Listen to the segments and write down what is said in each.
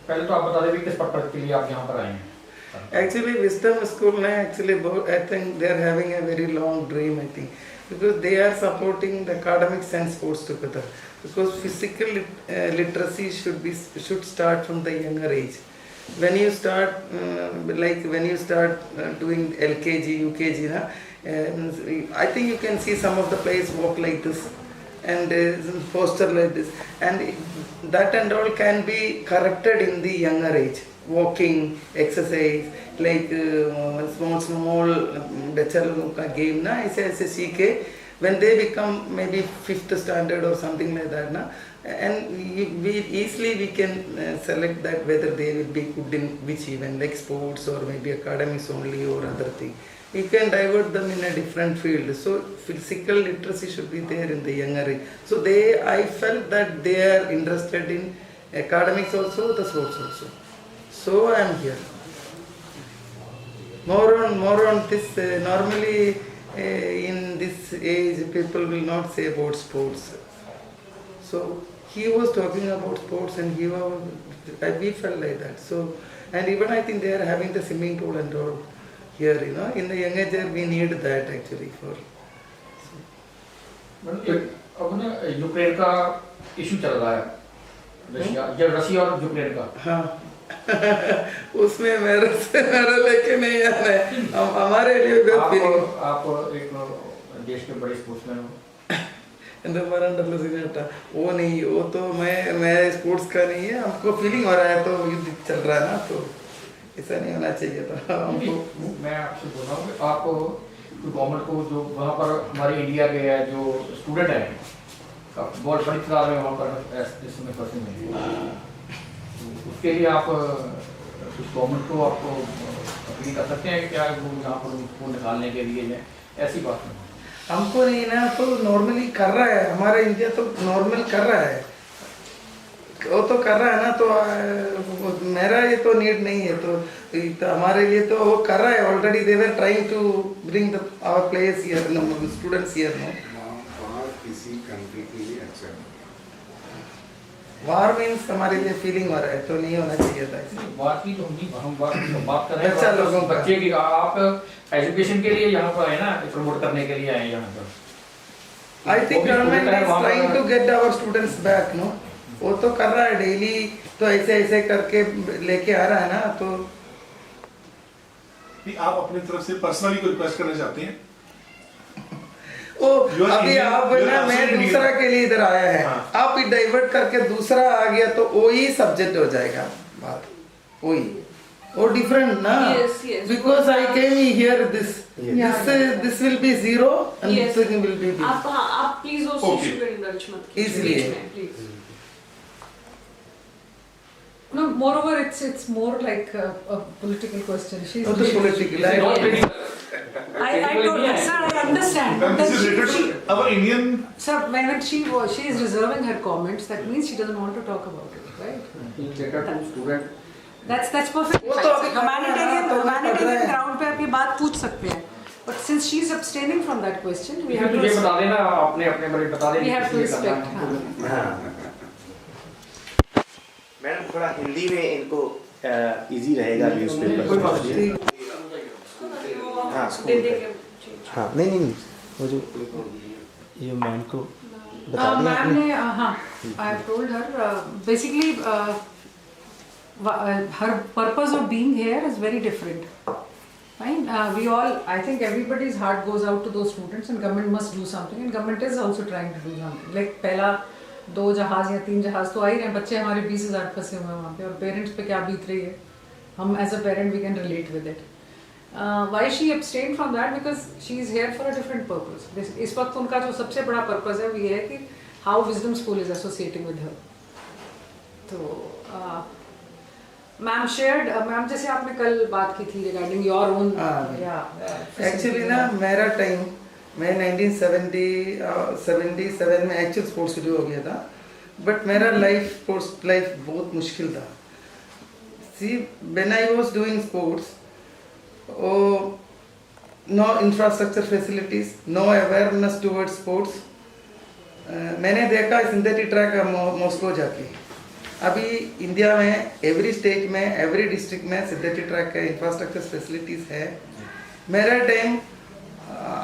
पहले तो आप बता दें किस पर्पज के लिए आप यहाँ पर आए हैं? Actually, Wisdom School, actually, I think they are having a very long dream, I think, because they are supporting the academics and sports together. Because physical literacy should start from the younger age. When you start, doing LKG, UKG, I think you can see some of the players walk like this and posture like this, and that and all can be corrected in the younger age. Walking, exercise, like small बच्चा लोगों का game ना ऐसे सीखे when they become maybe 5th standard or something like that ना, and we can select that whether they will be good in which event, like sports or maybe academics only or other thing. We can divert them in a different field. So physical literacy should be there in the younger age. So I felt that they are interested in academics also, the sports also. So I am here. More on this. Normally, in this age, people will not say about sports. So he was talking about sports, and we felt like that. So, and even I think they are having the swimming pool and all here. In the young age, we need that actually for. अब ना Ukraine का issue चल रहा है, Russia और Ukraine का। हाँ। उसमें मेरा लेके नहीं आना है, हमारे लिए आप एक देश के बड़े स्पोर्ट्समैन हो। वो नहीं, वो तो मैं स्पोर्ट्स का नहीं है, हमको फीलिंग हो रहा है तो युद्ध चल रहा है ना, तो ऐसा नहीं होना चाहिए था हमको। मैं आपसे बोल रहा हूँ कि आप गवर्नमेंट को, जो वहाँ पर हमारे इंडिया के जो स्टूडेंट हैं बहुत बड़ी तादाद में वहाँ पर इस समय फंसे हैं, उसके लिए आप गवर्नमेंट को आपको अपील कर सकते हैं क्या वो यहाँ पर उनको निकालने के लिए? ऐसी बात नहीं, हमको नहीं ना, तो नॉर्मली कर रहा है हमारा इंडिया, तो नॉर्मल कर रहा है, वो तो कर रहा है ना, तो मेरा ये तो नीड नहीं है, तो हमारे लिए तो वो कर रहा है already. They were trying to bring our players here, students here. किसी कंट्री के लिए अच्छा वार मीन्स हमारे लिए फीलिंग हो रहा है, तो नहीं होना चाहिए था। बात की तो हम बात कर रहे हैं अच्छा लोगों बच्चे की। आप एजुकेशन के लिए यहाँ पर आए ना, प्रमोट करने के लिए आए यहाँ पर। I think government is trying to get our students back, no, वो तो कर रहा है डेली, तो ऐसे करके लेके आ रहा है ना। तो आप अपनी तरफ से पर्सनली कोई रिक्वेस्ट करना चाहते हैं? अभी आप ना, मैं दूसरा के लिए इधर आया है, आप डाइवर्ट करके दूसरा आ गया तो वही सब्जेक्ट हो जाएगा बात, वही वो डिफरेंट ना। Because I came here this will be zero and this will be आप प्लीज उस इशू पे इंडल्ज मत कीजिए इसलिए। Please. No, moreover, it's more like a political question. She's political. I don't, sir, I understand. This is related to our Indian. Sir, when she is reserving her comments, that means she doesn't want to talk about it, right? That's perfect. Humanitarian ground पे आप ये बात पूछ सकते हैं. But since she is abstaining from that question, we have to. बता देना, अपने बड़े बता देना. We have to respect. हाँ. मैडम थोड़ा हिंदी में इनको इजी रहेगा न्यूज़पेपर। हाँ नहीं वो जो ये मैम को बता दिया मैम ने, हाँ, I have told her basically her purpose of being here is very different. Fine. We all, I think everybody's heart goes out to those students, and government must do something, and government is also trying to do something. Like पहला 2 जहाज या 3 जहाज तो आ ही रहे हैं, बच्चे हमारे 20,000 फंसे हुए हैं वहाँ पे, और पेरेंट्स पे क्या बीत रही है, हम as a parent we can relate with it. Why she abstained from that? Because she is here for a different purpose. इस वक्त उनका जो सबसे बड़ा पर्पज है वो ये है कि how wisdom school is associating with her. तो मैम शेयर्ड, मैम जैसे आपने कल बात की थी रिगार्डिंग योर ओन, एक्चुअली ना मेरा टाइम, मैं 1977 में एक्चुअल स्पोर्ट्स शुरू हो गया था, बट मेरा स्पोर्ट्स लाइफ बहुत मुश्किल था। See when I was doing sports, no infrastructure facilities, no awareness towards sports. मैंने देखा सिंथेटिक ट्रैक मॉस्को जाके, अभी इंडिया में एवरी स्टेट में एवरी डिस्ट्रिक्ट में सिंथेटिक ट्रैक का इंफ्रास्ट्रक्चर फैसिलिटीज है। मेरा टाइम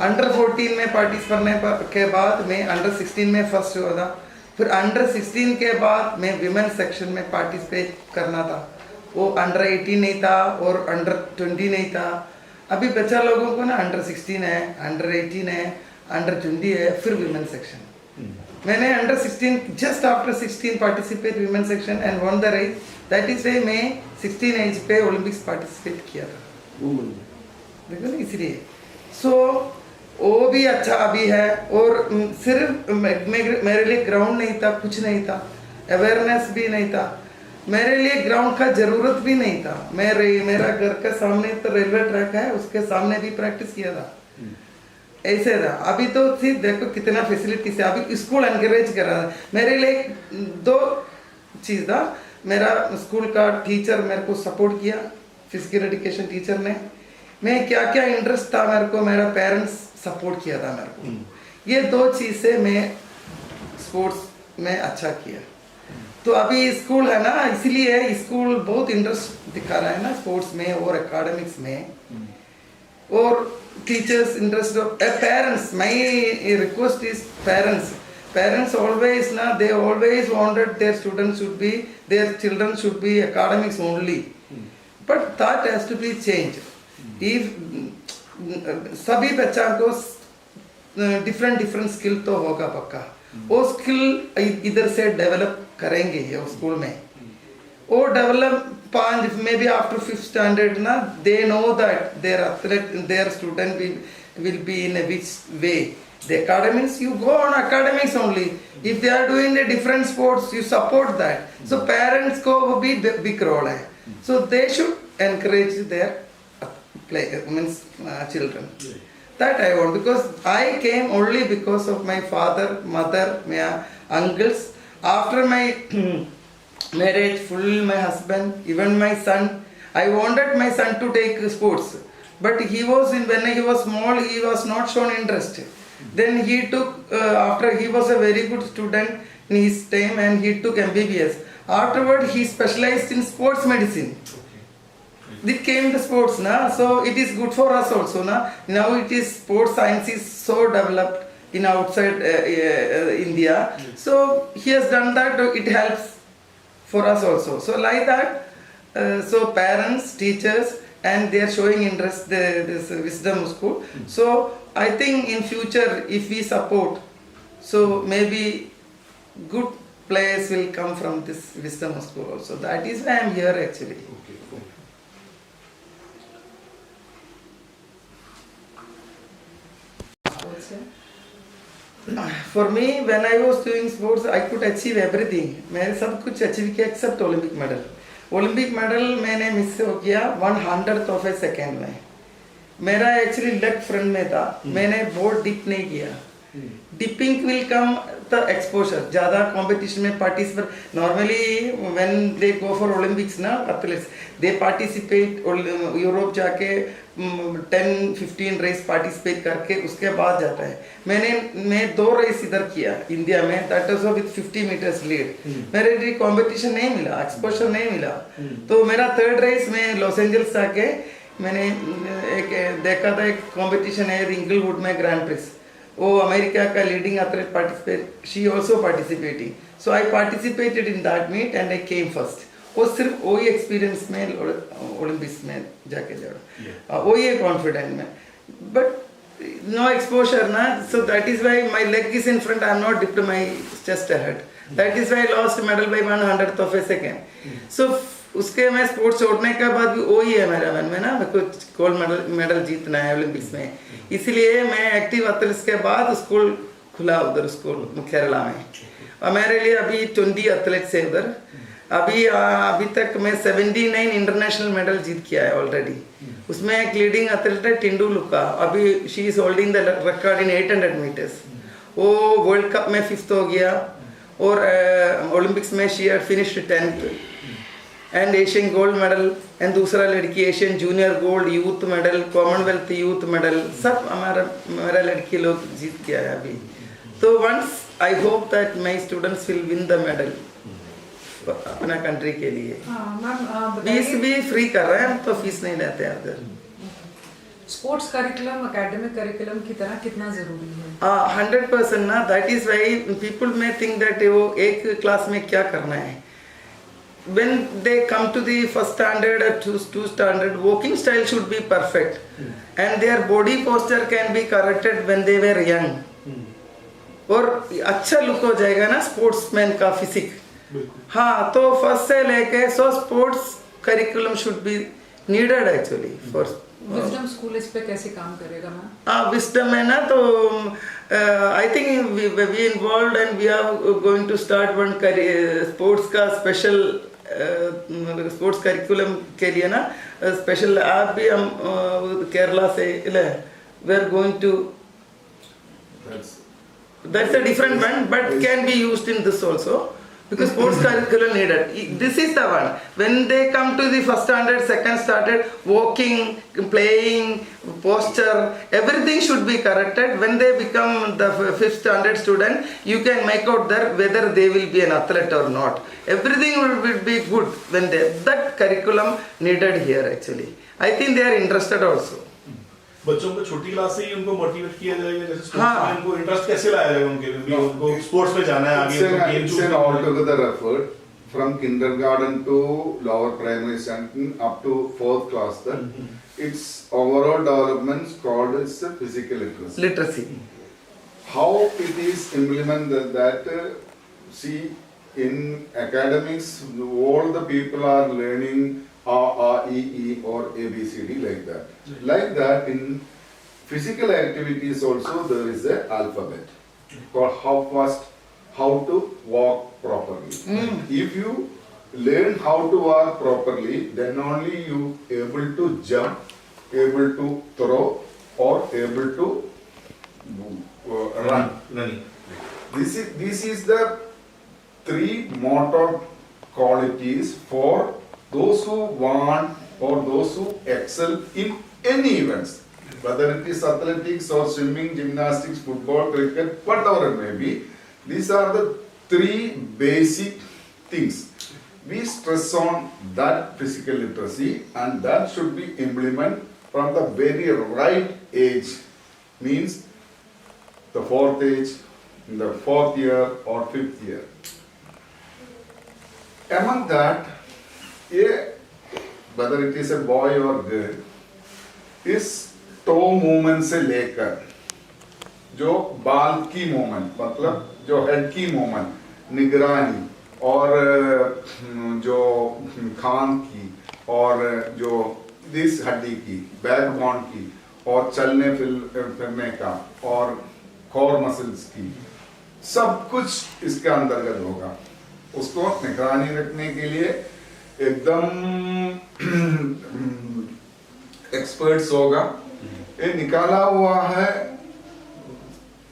अंडर 14 में पार्टिसिपेट करने के बाद मैं अंडर 16 में फर्स्ट हुआ था। फिर अंडर 16 के बाद मैं विमेन सेक्शन में पार्टिसिपेट करना था। वो अंडर 18 नहीं था और अंडर 20 नहीं था। अभी बच्चा लोगों को ना अंडर 16 है, अंडर 18 है, अंडर 20 है, फिर विमेन सेक्शन। मैंने under 16 just after 16 participate women section and won the race. That is why मैं 16 एज पे ओलंपिक्स पार्टिसिपेट किया था। देखो ना, इसलिए सो वो भी अच्छा अभी है। और सिर्फ मेरे लिए ग्राउंड नहीं था, कुछ नहीं था, अवेयरनेस भी नहीं था, मेरे लिए ग्राउंड का जरूरत भी नहीं था। मेरा घर के सामने तो रेलवे ट्रैक है, उसके सामने भी प्रैक्टिस किया था, ऐसे था। अभी तो सिर्फ देखो कितना फैसिलिटीज है। अभी स्कूल एनकरेज कर रहा है। मेरे लिए दो चीज़ था, मेरा स्कूल का टीचर मेरे को सपोर्ट किया, फिजिकल एजुकेशन टीचर ने। मैं क्या क्या इंटरेस्ट था मेरे को, मेरा पेरेंट्स सपोर्ट किया था मेरे को। ये दो चीज़ से मैं स्पोर्ट्स में अच्छा किया। तो अभी स्कूल है ना, इसलिए स्कूल बहुत इंटरेस्ट दिखा रहा है ना स्पोर्ट्स में और एकेडमिक्स में। और teachers interest of parents, my request is parents always na, they always wanted their students should be, their children should be academics only, but that has to be changed। if सभी बच्चा को different skill तो होगा पक्का, वो skill इधर से develop करेंगे ये स्कूल में। वो develop may be after 5th standard ना, they know that their student will be in a which way। The academics, you go on academics only. If they are doing the different sports, you support that। So parents को भी big role है। So they should encourage their children। That I want, because I came only because of my father, mother, my uncles. After my marriage, full my husband, even my son, I wanted my son to take sports, but when he was small, he was not shown interest। Then he took after he was a very good student in his time, and he took MBBS. Afterward, he specialized in sports medicine। It came the sports na, so it is good for us also na। Now it is sports science is so developed in outside India, so he has done that. It helps for us also. So like that, so parents, teachers, and they are showing interest this wisdom school। So I think in future, if we support, so maybe good players will come from this wisdom school also। That is why I am here actually। For me, when I was doing sports, I could achieve everything। मैंने सब कुछ achieve किया except Olympic medal. Olympic medal मैंने miss हो गया 1/100th of a second में। मेरा actually left front में था, मैंने बहुत डिप नहीं किया। Dipping will come the exposure, ज़्यादा कंपटीशन में participate. Normally when they go for Olympics ना, एथलीट्स दे पार्टिसिपेट यूरोप जाके 10-15 रेस पार्टिसिपेट करके उसके बाद जाता है। मैं 2 रेस इधर किया इंडिया में, that was with 50 metres lead. मेरे लिए कंपटीशन नहीं मिला, एक्सपोजर नहीं मिला। तो मेरा 3rd रेस में लॉस एंजल्स जाके मैंने एक देखा था, एक कंपटीशन है इंगलवुड में ग्रैंड प्रिक्स। वो अमेरिका का leading athlete participate, she also participating. So I participated in that meet and I came first. वो सिर्फ वही एक्सपीरियंस में ओलंपिक्स में जाके जोड़ा, वही है कॉन्फिडेंट में, बट नो एक्सपोजर ना। So that is why my leg is in front, I am not dipped my chest ahead. That is why lost medal by 1/100th of a second। So उसके मैं sports छोड़ने के बाद भी वही है मेरा मन में ना, मेरे को गोल्ड मेडल जीतना है ओलंपिक्स में। इसलिए मैं एक्टिव एथलेटिक्स के बाद स्कूल खुला उधर स्कूल केरला में, और मेरे लिए अभी 20 एथलेट्स है उधर। अभी तक मैं 79 इंटरनेशनल मेडल जीत किया है ऑलरेडी। उसमें एक लीडिंग एथलीट है टिंडुलुका, अभी she is holding the record in 800 metres. वो वर्ल्ड कप में 5th हो गया, और ओलंपिक्स में she had finished 10th and Asian gold medal. And दूसरा लड़की Asian junior gold, youth medal, Commonwealth youth medal, सब मेरा लड़की लोग जीत किया है अभी। तो once I hope that my students will win the medal अपना कंट्री के लिए। हाँ मैम फीस भी फ्री कर रहे हैं हम, तो फीस नहीं लेते हैं उधर। स्पोर्ट्स करिकुलम एकेडमिक करिकुलम की तरह कितना जरूरी है? 100% ना, दैट इज वाई पीपल में थिंक दैट वो एक क्लास में क्या करना है। when they come to the first standard or two standard, walking style should be perfect and their body posture can be corrected when they were young, और अच्छा look हो जाएगा ना स्पोर्ट्समैन का फिजिक। हाँ, तो फर्स्ट से लेके so sports curriculum should be needed actually for. Wisdom school इस पे कैसे काम करेगा मैम? विजडम है ना, तो I think we involve and we are going to start one sports का स्पेशल स्पोर्ट्स करिकुलम के लिए ना स्पेशल ऐप भी हम केरला से we are going to, that's a different one but can be used in this also because sports curriculum needed. This is the one when they come to the first standard, second standard, walking, playing, posture, everything should be corrected. When they become the fifth standard student, you can make out there whether they will be an athlete or not. Everything will be good when they, that curriculum needed here actually. I think they are interested also. बच्चों को छोटी class से ही उनको motivate किया जाएगा, जैसे sports हाँ। में उनको इंटरेस्ट कैसे लाया जाएगा उनको स्पोर्ट्स में जाना है आगे, उनको game It's an altogether effort from kindergarten to lower primary standard up to 4th class. That its overall development called as physical literacy. How it is implemented that see in academics all the people are learning E, or ABCD like that. Like that in physical activities also there is a alphabet called how to walk properly. If you learn how to walk properly, then only you able to jump, able to throw, or able to run. This is the 3 motor qualities for those who want or those who excel in any events, whether it is athletics or swimming, gymnastics, football, cricket, whatever it may be. These are the 3 basic things. We stress on that physical literacy, and that should be implemented from the very right age, means the 4th age, in the 4th year or 5th year. Among that, whether it is a boy or girl, इस toe movement से लेकर जो बाल की movement, मतलब जो head की movement, निगरानी, और जो खान की, और जो दिस हड्डी की, बैकबोन की, और चलने फिरने का, और कोर मसल्स की, सब कुछ इसके अंतर्गत होगा। उसको निगरानी रखने के लिए एकदम एक्सपर्ट्स होगा। ये निकाला हुआ है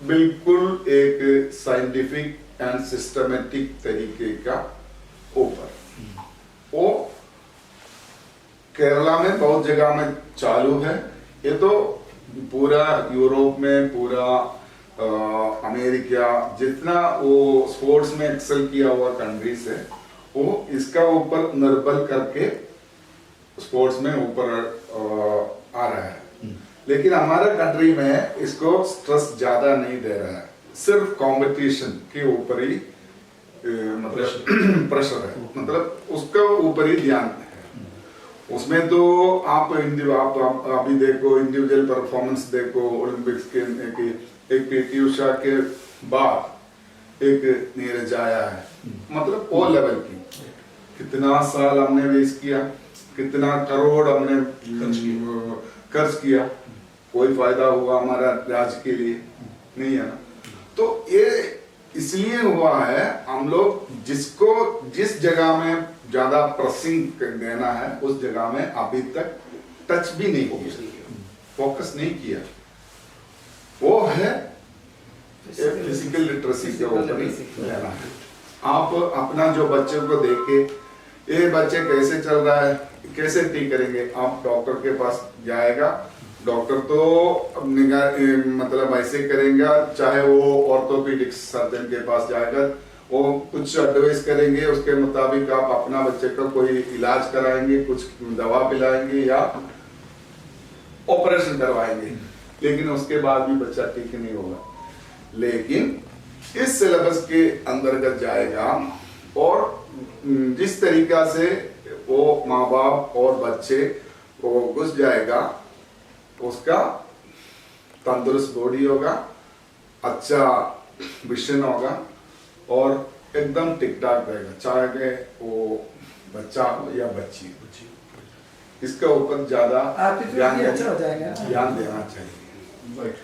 बिल्कुल एक साइंटिफिक एंड सिस्टमेटिक तरीके का ऊपर। वो केरला में बहुत जगह में चालू है। ये तो पूरा यूरोप में, पूरा अमेरिका, जितना वो स्पोर्ट्स में एक्सेल किया हुआ कंट्रीज है, वो इसका ऊपर निर्भर करके स्पोर्ट्स में ऊपर आ रहा है। लेकिन हमारे कंट्री में इसको स्ट्रेस ज्यादा नहीं दे रहा है, सिर्फ कंपटीशन के ऊपर ही मतलब प्रेशर है, मतलब उसका ऊपर ही ध्यान है। उसमें तो आप अभी देखो, इंडिविजुअल परफॉर्मेंस देखो, ओलंपिक्स के एक पीटी उषा के बाद एक नीरज आया है, मतलब वो लेवल की। कितना साल हमने वेस्ट किया, कितना करोड़ हमने खर्च किया, कोई फायदा हुआ हमारा राज्य के लिए नहीं है ना। तो ये इसलिए हुआ है, हम लोग जिसको जिस जगह में ज्यादा प्रेसिंग देना है उस जगह में अभी तक टच भी नहीं किया, फोकस नहीं किया। वो है फिजिकल लिटरेसी के ऊपर लेना है। आप अपना जो बच्चे को देखे, ये बच्चे कैसे चल रहा है, कैसे ठीक करेंगे, आप डॉक्टर के पास जाएगा, डॉक्टर तो मतलब ऐसे करेंगे, चाहे वो ऑर्थोपेडिक्स सर्जन के पास जाएगा, वो कुछ एडवाइस करेंगे, उसके मुताबिक आप अपना बच्चे का कोई इलाज कराएंगे, कुछ दवा पिलाएंगे या ऑपरेशन करवाएंगे, लेकिन उसके बाद भी बच्चा ठीक नहीं होगा। लेकिन इस सिलेबस के अंतर्गत जाएगा और जिस तरीका से वो माँ बाप और बच्चे वो घुस जाएगा, उसका तंदुरुस्त बॉडी होगा, अच्छा विजन होगा और एकदम टिक टाक रहेगा, चाहे वो बच्चा हो या बच्ची हो। इसके ऊपर ज्यादा Attitude भी अच्छा हो जाएगा। ध्यान देना चाहिए। Right.